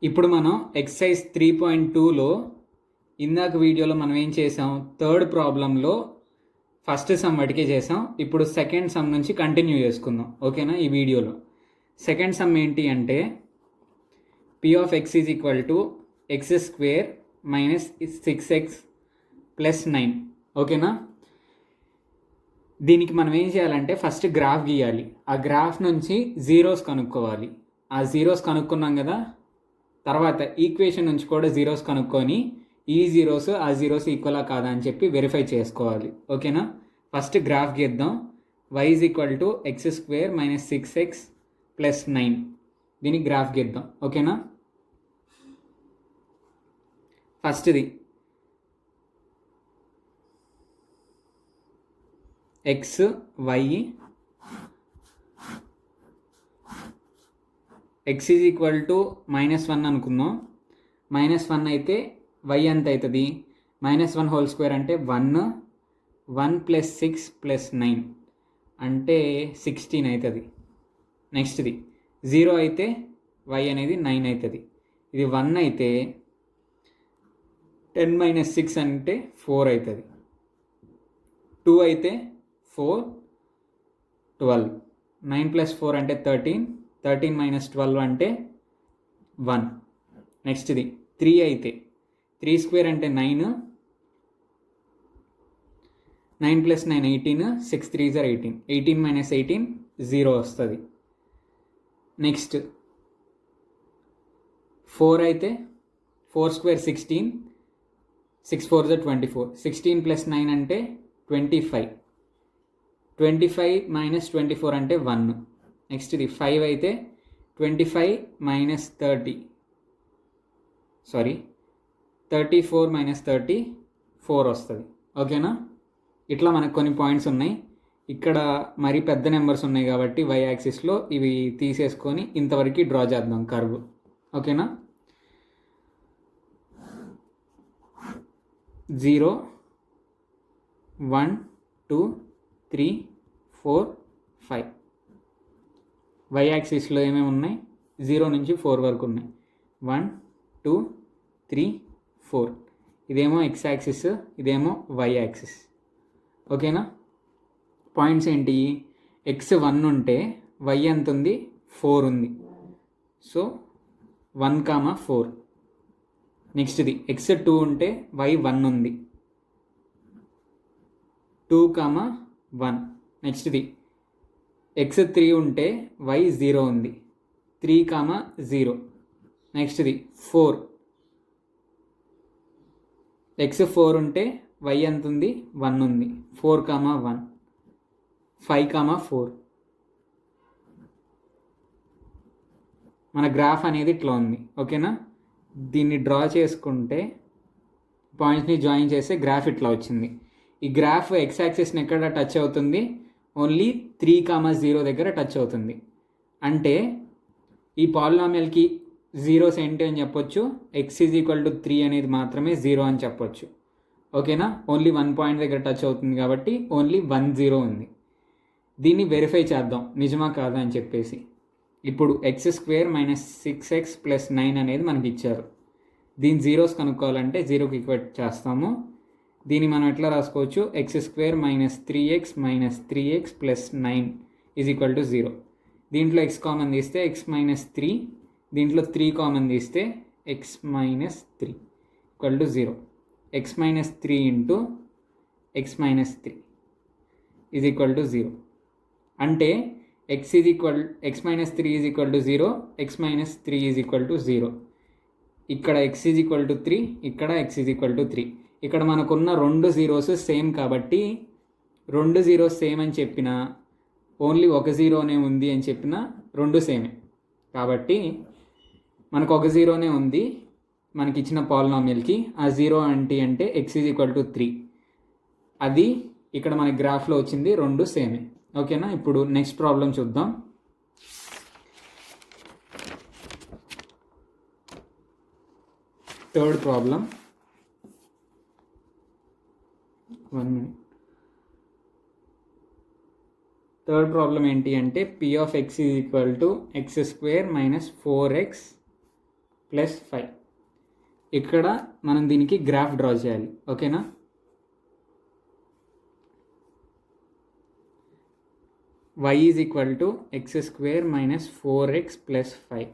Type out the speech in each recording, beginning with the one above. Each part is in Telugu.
ఇప్పుడు మనం ఎక్సర్సైజ్ 3.2లో ఇందాక వీడియోలో మనం ఏం చేసాం, థర్డ్ ప్రాబ్లంలో ఫస్ట్ సమ్ వరకే చేసాం. ఇప్పుడు సెకండ్ సమ్ నుంచి కంటిన్యూ చేసుకుందాం, ఓకేనా? ఈ వీడియోలో సెకండ్ సమ్ ఏంటి అంటే p of x is equal to x square minus 6x plus 9, ఓకేనా? దీనికి మనం ఏం చేయాలంటే ఫస్ట్ గ్రాఫ్ గీయాలి. ఆ గ్రాఫ్ నుంచి జీరోస్ కనుక్కోవాలి. ఆ జీరోస్ కనుక్కున్నాం కదా, తర్వాత ఈక్వేషన్ నుంచి కూడా జీరోస్ కనుక్కొని ఈ జీరోస్ ఆ జీరోస్ ఈక్వలా కాదా అని చెప్పి వెరిఫై చేసుకోవాలి, ఓకేనా? ఫస్ట్ గ్రాఫ్ గీద్దాం. y is equal to x square minus 6x plus 9, దీనికి గ్రాఫ్ గీద్దాం, ఓకేనా? ఫస్ట్ది x y, x is equal to -1 అనుకుందాం. -1 అయితే వై ఎంత అవుతుంది? -1 హోల్ స్క్వేర్ అంటే 1 ప్లస్ 6 ప్లస్ 9 అంటే 16 అవుతుంది. నెక్స్ట్ది 0 అయితే వై అనేది 9 అవుతుంది. ఇది 1 అయితే 10 మైనస్ 6 అంటే 4 అవుతుంది. 2 అయితే 4, 12. 9 ప్లస్ 4 అంటే 13. 13 మైనస్ 12 అంటే 1. నెక్స్ట్ది 3 అయితే 3 స్క్వేర్ అంటే 9. 9 ప్లస్ 9 18. 6 3s are 18. 18 మైనస్ 18 0 వస్తుంది. నెక్స్ట్ 4 అయితే 4 స్క్వేర్ 16. 6 4s are 24. 16 ప్లస్ 9 అంటే 25. 25 మైనస్ 24 అంటే 1. నెక్స్ట్ది 5 అయితే 25 మైనస్ 34 మైనస్ 34 వస్తుంది, ఓకేనా? ఇట్లా మనకు కొన్ని పాయింట్స్ ఉన్నాయి. ఇక్కడ మరి పెద్ద నెంబర్స్ ఉన్నాయి కాబట్టి వై యాక్సిస్లో ఇవి తీసేసుకొని ఇంతవరకు డ్రా చేద్దాం కర్వ్, ఓకేనా? 0 1 2 3 4 5. వై యాక్సిస్లో ఏమేమి ఉన్నాయి? 0 నుంచి 4 వరకు ఉన్నాయి. 1 2 3 4. ఇదేమో ఎక్స్ యాక్సిస్, ఇదేమో వై యాక్సిస్, ఓకేనా? పాయింట్స్ ఏంటి? ఎక్స్ 1 ఉంటే వై ఎంత ఉంది? 4 ఉంది. సో 1, 4. నెక్స్ట్ది ఎక్స్ 2 ఉంటే వై 1 ఉంది. 2, 1. నెక్స్ట్ది ఎక్స్ 3 ఉంటే వై 0 ఉంది. 3, 0. నెక్స్ట్ది 4. ఎక్స్ 4 ఉంటే వై ఎంత ఉంది? 1 ఉంది. 4, 1. 5, 4. మన గ్రాఫ్ అనేది ఇట్లా ఉంది, ఓకేనా? దీన్ని డ్రా చేసుకుంటే పాయింట్స్ని జాయిన్ చేస్తే గ్రాఫ్ ఇట్లా వచ్చింది. ఈ గ్రాఫ్ ఎక్స్ యాక్సిస్ని ఎక్కడ టచ్ అవుతుంది? ఓన్లీ 3, 0 దగ్గర టచ్ అవుతుంది. అంటే ఈ పాలినామియల్కి జీరోస్ ఏంటి అని చెప్పొచ్చు? ఎక్స్ ఈజ్ ఈక్వల్ టు 3 అనేది మాత్రమే 0 అని చెప్పొచ్చు, ఓకేనా? ఓన్లీ 1 పాయింట్ దగ్గర టచ్ అవుతుంది కాబట్టి ఓన్లీ 1 0 ఉంది. దీన్ని వెరిఫై చేద్దాం నిజమా కాదా అని చెప్పేసి. ఇప్పుడు X square minus 6x plus 9 అనేది మనకి ఇచ్చారు. దీని జీరోస్ కనుక్కోవాలంటే 0కి ఈక్వేట్ చేస్తాము. దీన్ని మనం ఎట్లా రాసుకోవచ్చు? X square minus 3x plus 9 is equal to 0. దీంట్లో ఎక్స్ కామన్ తీస్తే ఎక్స్ మైనస్ 3, దీంట్లో 3 కామన్ తీస్తే X minus 3 equal to 0. X minus 3 into X minus 3 is equal to 0. అంటే X minus 3 is equal to 0, X minus 3 is equal to 0. ఇక్కడ ఎక్స్ ఈజ్ ఈక్వల్ టు 3, ఇక్కడ ఎక్స్ ఈజ్ ఈక్వల్ టు 3. ఇక్కడ మనకున్న 2 జీరోస్ సేమ్ కాబట్టి 2 జీరోస్ సేమ్ అని చెప్పిన, ఓన్లీ 1 జీరోనే ఉంది అని చెప్పిన 2 సేమే. కాబట్టి మనకు 1 జీరోనే ఉంది మనకి ఇచ్చిన పాలినామియల్కి. ఆ 0 అంటే ఎక్స్ ఈజ్ ఈక్వల్ టు 3. అది ఇక్కడ మన గ్రాఫ్లో వచ్చింది, 2 సేమే, ఓకేనా? ఇప్పుడు నెక్స్ట్ ప్రాబ్లం చూద్దాం. Third problem. 1 minute. Third problem ఏంటి అంటే p of x is equal to x square minus 4x plus 5. ఇక్కడ మనం దీనికి గ్రాఫ్ డ్రా చేయాలి, ఓకేనా. y is equal to x square minus 4x plus 5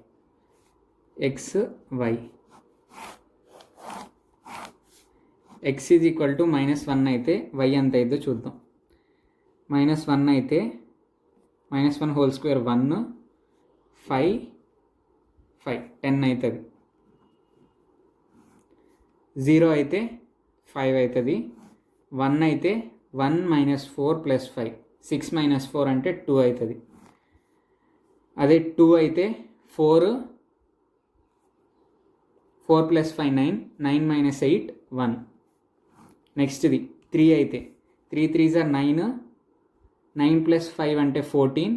x y. X is equal to -1 అయితే y ఎంత అయిద్దో చూద్దాం. -1 అయితే -1 హోల్ స్క్వేర్ 1, 5 10 అవుతుంది. 0 అయితే 5 అవుతుంది. 1 అయితే 1 - 4 ప్లస్ 5 6 - 4 అంటే 2 అవుతుంది. అదే 2 అయితే 4 ప్లస్ 5 9, 9 - 8 1. నెక్స్ట్ది 3 అయితే 3 3s are 9, 9 ప్లస్ 5 అంటే 14,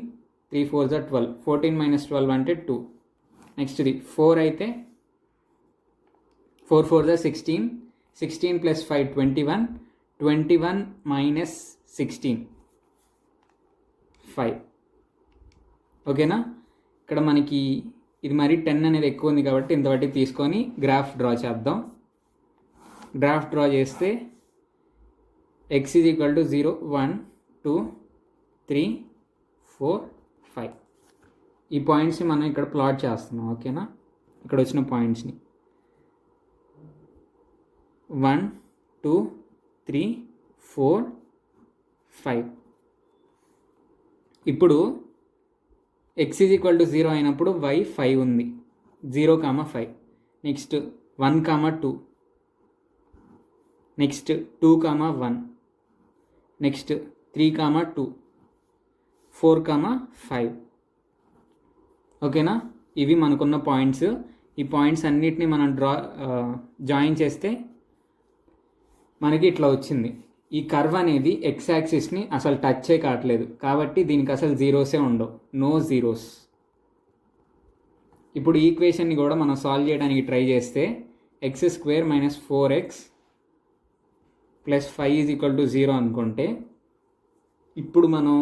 3 4s are 12, 14 - 12 అంటే 2. నెక్స్ట్ది 4 అయితే 4 4s are 16, 16 ప్లస్ 5 21, 21 - 16 5. ఓకేనా. ఇక్కడ మనకి ఇది మరి 10 అనేది ఎక్కువ ఉంది కాబట్టి ఇంతవరకు తీసుకొని గ్రాఫ్ డ్రా చేద్దాం. గ్రాఫ్ డ్రా చేస్తే x ఈజ్ ఈక్వల్ టు 0 1 2 3 4 5. ఈ పాయింట్స్ని మనం ఇక్కడ ప్లాట్ చేస్తున్నాం, ఓకేనా. ఇక్కడ వచ్చిన పాయింట్స్ని 1 2 3 4 5. ఇప్పుడు x ఈజ్ ఈక్వల్ టు 0 అయినప్పుడు y 5 ఉంది, 0, 5. నెక్స్ట్ 1, 2. నెక్స్ట్ 2, 1. నెక్స్ట్ 3, 2. 4, 5. ఓకేనా. ఇవి మనకున్న పాయింట్స్. ఈ పాయింట్స్ అన్నిటిని మనం జాయిన్ చేస్తే మనకి ఇట్లా వచ్చింది. ఈ కర్వ్ అనేది ఎక్స్ యాక్సిస్ని అసలు టచ్చే కావట్లేదు కాబట్టి దీనికి అసలు జీరోసే ఉండవు, నో జీరోస్. ఇప్పుడు ఈ ఈక్వేషన్ని కూడా మనం సాల్వ్ చేయడానికి ట్రై చేస్తే X square minus 4x plus 5 is equal to 0 అనుకుంటే, ఇప్పుడు మనం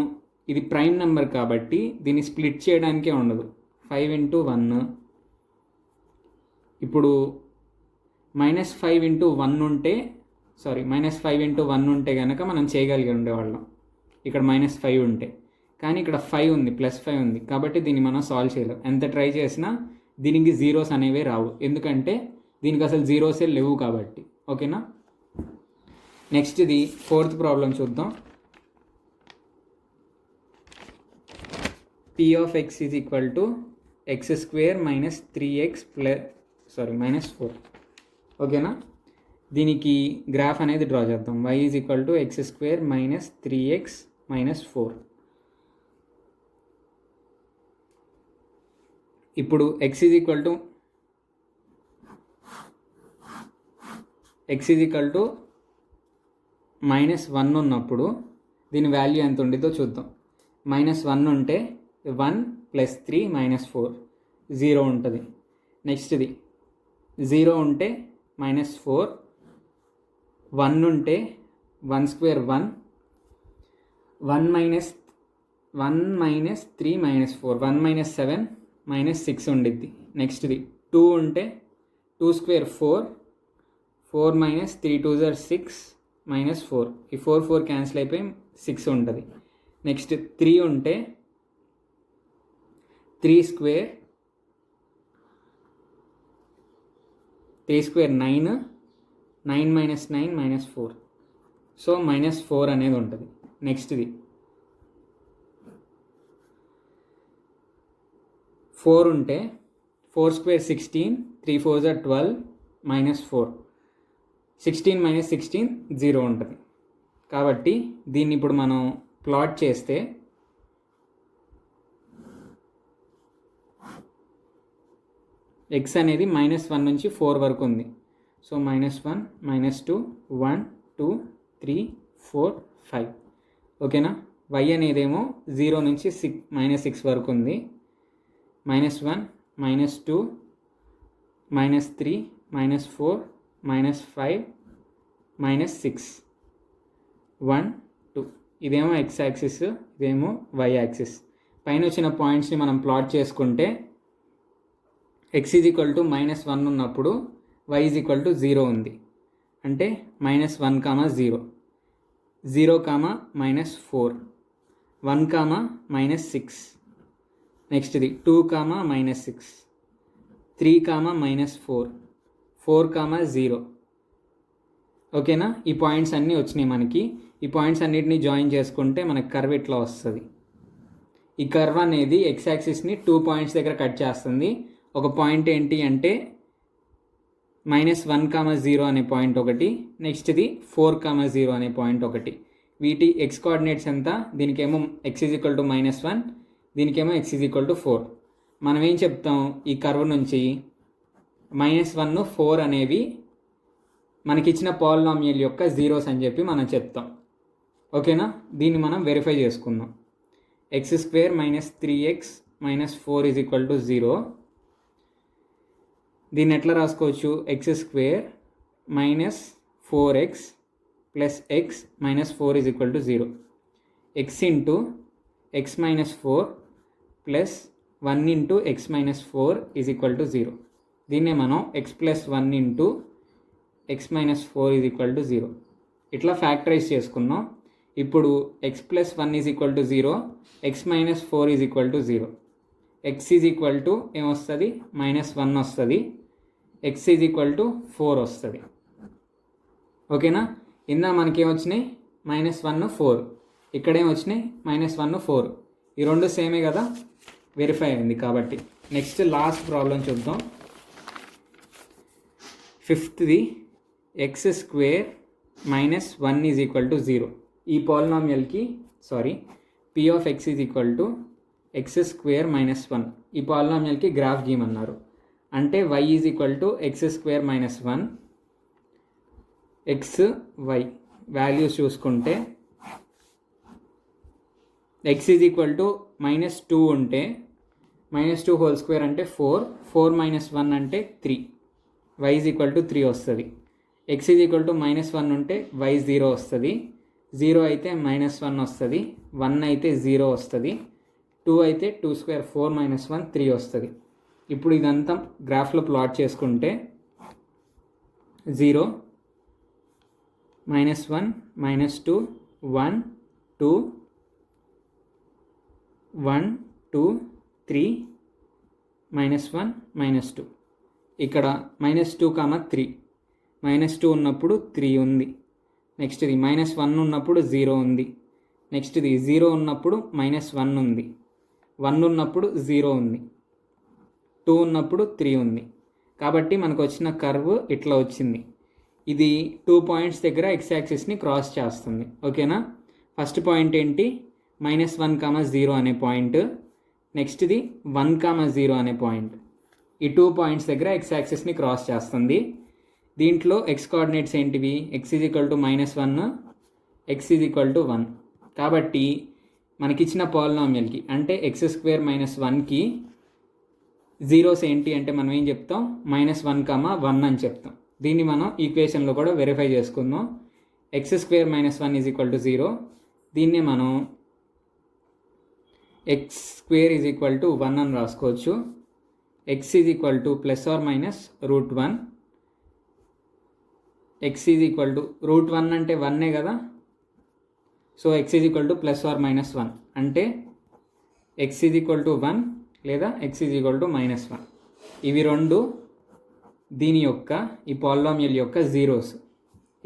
ఇది ప్రైమ్ నెంబర్ కాబట్టి దీన్ని స్ప్లిట్ చేయడానికే ఉండదు. 5 × 1. ఇప్పుడు -5 × 1 ఉంటే -5 × 1 ఉంటే కనుక మనం చేయగలిగి ఉండేవాళ్ళం ఇక్కడ -5 ఉంటే. కానీ ఇక్కడ 5 ఉంది, +5 ఉంది కాబట్టి దీన్ని మనం సాల్వ్ చేయలేం. ఎంత ట్రై చేసినా దీనికి జీరోస్ అనేవి రావు, ఎందుకంటే దీనికి అసలు జీరోసే లేవు కాబట్టి. ఓకేనా. నెక్స్ట్ ఇది 4th ప్రాబ్లం చూద్దాం. p of x is equal to x² - 3x -4. ఓకేనా. దీనికి గ్రాఫ్ అనేది డ్రా చేద్దాం. y is equal to x² - 3x -4. ఇప్పుడు x ఈజ్ ఈక్వల్ టు -1 ఉన్నప్పుడు దీని వాల్యూ ఎంత ఉండిద్దో చూద్దాం. -1 ఉంటే 1 + 3 -4 0 ఉంటుంది. నెక్స్ట్ది 0 ఉంటే -4, 1 ఉంటే 1² 1, 1 - 3 -4, 1 - 7 -6 ఉండిద్ది. నెక్స్ట్ది 2 ఉంటే 2² 4, 4 - 3 2s are 6 -4, ఈ 4 క్యాన్సిల్ అయిపోయి 6 ఉంటుంది. నెక్స్ట్ 3 ఉంటే 3² 9, 9 - 9 -4, సో -4 అనేది ఉంటుంది. నెక్స్ట్ది 4 ఉంటే 4² 16, 3 4s are 12 -4, 16 - 16 0 ఉంటుంది. కాబట్టి దీన్ని ఇప్పుడు మనం ప్లాట్ చేస్తే x అనేది -1 నుంచి 4 వరకు ఉంది. సో -1 -2 1 2 3 4 5. ఓకేనా. y అనేదేమో 0 నుంచి -6 వరకు ఉంది. -1 -2 -3 -4 -5 -6 1 2. ఇదేమో x యాక్సిస్, ఇదేమో y యాక్సిస్. పైన వచ్చిన పాయింట్స్ని మనం ప్లాట్ చేసుకుంటే ఎక్స్ ఈజ్ ఈక్వల్ టు -1 ఉన్నప్పుడు వై ఈజ్ ఈక్వల్ టు 0 ఉంది. అంటే -1, 0, 0, -4, 1, -6, నెక్స్ట్ది 2, -6, 3, -4, 4, 0. ఓకేనా? ఈ పాయింట్స్ అన్నీ వచ్చినాయి మనకి. ఈ పాయింట్స్ అన్నిటిని జాయిన్ చేసుకుంటే మనకు కర్వ్ ఇట్లా వస్తుంది. ఈ కర్వ్ అనేది ఎక్స్ యాక్సిస్ని 2 పాయింట్స్ దగ్గర కట్ చేస్తుంది. ఒక పాయింట్ ఏంటి అంటే -1, 0 అనే పాయింట్ ఒకటి, నెక్స్ట్ది 4, 0 అనే పాయింట్ ఒకటి. వీటి ఎక్స్ కోఆర్డినేట్స్ ఎంత? దీనికేమో ఎక్స్ ఈజ్ ఈక్వల్ టు -1, దీనికేమో ఎక్స్ ఈజ్ ఈక్వల్ టు 4. మనం ఏం చెప్తాం? ఈ కర్వ్ నుంచి -1, 4 అనేవి మనకిచ్చిన పాలినామియల్ యొక్క జీరోస్ అని చెప్పి మనం చెప్తాం. ఓకేనా? దీన్ని మనం వెరిఫై చేసుకుందాం. x² - 3x - 4 = 0. దీన్ని ఎట్లా రాసుకోవచ్చు? x² - 4x + x - 4 = 0. x × x - 4 + 1 × x - 4 = 0. దీన్నే మనం x + 1 × x - 4 = 0 ఇట్లా ఫ్యాక్టరైజ్ చేసుకున్నాం. ఇప్పుడు x + 1 = 0, x - 4 = 0. x ఏమొస్తుంది? -1 వస్తుంది, x = 4 వస్తుంది. ఓకేనా? ఇందా మనకేమొచ్చినాయి? -1, 4. ఇక్కడేమొచ్చినాయి? -1, 4. ఈ రెండు సేమే కదా, వెరిఫై అయింది కాబట్టి. నెక్స్ట్ లాస్ట్ ప్రాబ్లం చూద్దాం. 5th x² - 1 = 0. ఈ పాలినామియల్కి p ఆఫ్ x = x² - 1. ఈ పాలినామియల్కి గ్రాఫ్ గీయమన్నారు. అంటే y = x² - 1, x, y values చూసుకుంటే x = -2 ఉంటే -2 హోల్ స్క్వేర్ అంటే 4, 4 - 1 అంటే 3, y = 3 వస్తుంది. x -1 ఉంటే y 0 వస్తుంది, 0 అయితే -1 వస్తుంది, 1 అయితే 0 వస్తుంది, 2 అయితే 2² 4 - 1 3 వస్తుంది. ఇప్పుడు ఇదంతా గ్రాఫ్లో ప్లాట్ చేసుకుంటే 0, -1, -2, 1, 2, 1, 2, 3, -1, -2. ఇక్కడ -2, 3, -2 ఉన్నప్పుడు 3 ఉంది. నెక్స్ట్ది -1 ఉన్నప్పుడు 0 ఉంది. నెక్స్ట్ది 0 ఉన్నప్పుడు -1 ఉంది, 1 ఉన్నప్పుడు 0 ఉంది, 2 ఉన్నప్పుడు 3 ఉంది. కాబట్టి మనకు వచ్చిన కర్వ్ ఇట్లా వచ్చింది. ఇది 2 పాయింట్స్ దగ్గర ఎక్స్ యాక్సిస్ని క్రాస్ చేస్తుంది. ఓకేనా? ఫస్ట్ పాయింట్ ఏంటి? -1, 0 అనే పాయింట్. నెక్స్ట్ది 1, 0 అనే పాయింట్. ఈ 2 పాయింట్స్ దగ్గర ఎక్స్ యాక్సిస్ని క్రాస్ చేస్తుంది. దీంట్లో ఎక్స్ కోఆర్డినేట్స్ ఏంటివి? x = -1, x = 1. కాబట్టి మనకిచ్చిన పాలినామియల్కి అంటే x² - 1కి జీరోస్ ఏంటి అంటే మనం ఏం చెప్తాం? -1, 1 అని చెప్తాం. దీన్ని మనం ఈక్వేషన్లో కూడా వెరిఫై చేసుకుందాం. x² - 1 = 0. దీన్నే మనం x² = 1 అని రాసుకోవచ్చు. x ± √1. x √1 అంటే 1 కదా. సో x ± 1 అంటే x 1 లేదా x -1. ఇవి రెండు దీని యొక్క ఈ పాలినామియల్ యొక్క జీరోస్.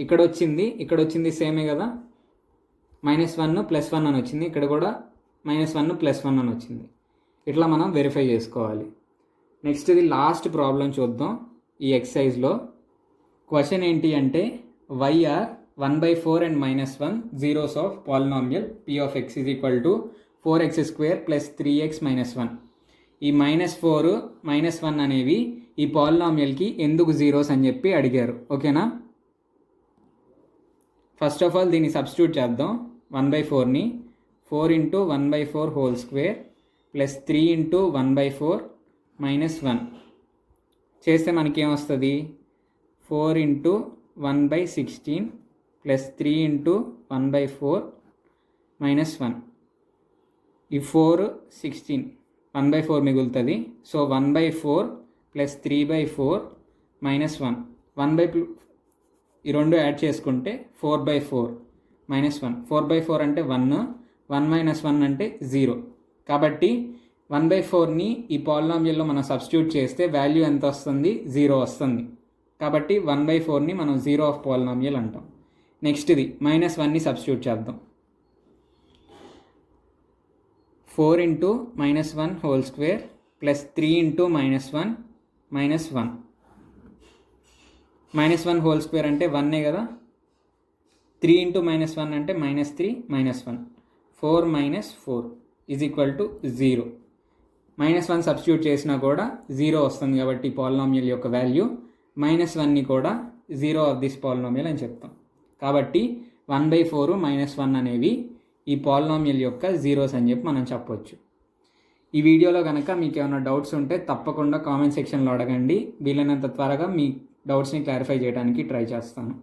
ఇక్కడ వచ్చింది సేమే కదా, -1 + 1 అని వచ్చింది. ఇక్కడ కూడా -1 + 1 అని వచ్చింది. ఇట్లా మనం వెరిఫై చేసుకోవాలి. నెక్స్ట్ ఇది లాస్ట్ ప్రాబ్లం చూద్దాం. ఈ ఎక్సర్సైజ్లో క్వశ్చన్ ఏంటి అంటే y are 1/4 and -1 zeros of polynomial p of x = 4x² + 3x - 1. ఈ -4, -1 అనేవి ఈ పాలినామియల్కి ఎందుకు జీరోస్ అని చెప్పి అడిగారు. ఓకేనా? ఫస్ట్ ఆఫ్ ఆల్ దీన్ని సబ్స్టిట్యూట్ చేద్దాం. 1/4ని 4 × 1/4 హోల్ స్క్వేర్ + 3 × 1/4 - 1 చేస్తే మనకి ఏమొస్తుంది? 4 × 1/16 + 3 × 1/4 - 1. ఈ 4, 16, 1/4 మిగులుతుంది. So 1/4 plus 3/4 minus 1. 1 ఈ రెండు యాడ్ చేసుకుంటే 4/4 మైనస్ 1. 4/4 అంటే 1, 1 మైనస్ 1 అంటే 0. కాబట్టి 1/4ని ఈ పాలినామియల్లో మనం సబ్స్టిట్యూట్ చేస్తే వాల్యూ ఎంత వస్తుంది? 0 వస్తుంది. కాబట్టి 1/4ని మనం 0 ఆఫ్ పాలినామియల్ అంటాం. నెక్స్ట్ ఇది -1ని సబ్స్టిట్యూట్ చేద్దాం. 4 into -1 whole square plus 3 into -1 minus 1. -1 whole square అంటే 1 కదా. 3 ఇంటూ -1 అంటే -3 -1. 4 - 4 ఈజ్ ఈక్వల్ టు 0. -1 సబ్స్టిట్యూట్ చేసినా కూడా 0 వస్తుంది. కాబట్టి పాలినామియల్ యొక్క వాల్యూ -1ని కూడా 0 ఆఫ్ దిస్ పాలినామియల్ అని చెప్తాం. కాబట్టి 1/4 -1 అనేవి ఈ పాలినామియల్ యొక్క జీరోస్ అని చెప్పి మనం చెప్పవచ్చు. ఈ వీడియోలో కనుక మీకు ఏమైనా డౌట్స్ ఉంటే తప్పకుండా కామెంట్ సెక్షన్లో అడగండి. వీలైనంత త్వరగా మీ డౌట్స్ని క్లారిఫై చేయడానికి ట్రై చేస్తాను.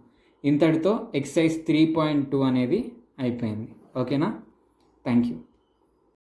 ఇంతటితో ఎక్సర్సైజ్ 3.2 అనేది అయిపోయింది. ఓకేనా? Thank you.